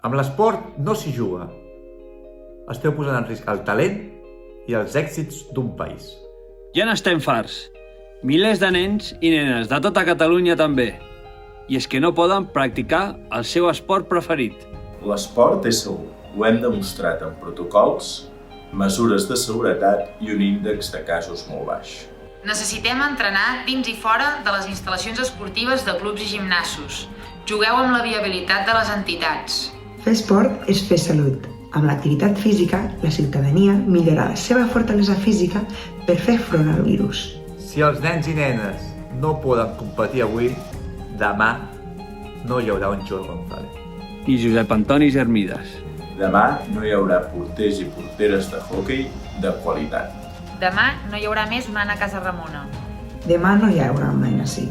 Amb l'esport no s'hi juga. Esteu posant en risc el talent i els èxits d'un país. Ja n'estem farts. Milers de nens i nenes de tota Catalunya també. I és que no poden practicar el seu esport preferit. L'esport és segur. Ho hem demostrat amb protocols, mesures de seguretat i un índex de casos molt baix. Necessitem entrenar dins i fora de les instal·lacions esportives de clubs i gimnasos. Jugueu amb la viabilitat de les entitats. Fer esport és fer salut. Amb l'activitat física, la ciutadania millora la seva fortalesa física per fer front al virus. Si els nens i nenes no poden competir avui, demà no hi haurà un Joel González. Ni Josep Antoni Germides. Demà no hi haurà porters i porteres de hoquei de qualitat. Demà no hi haurà més una Anna Casaramona. Demà no hi haurà un Maina Sí.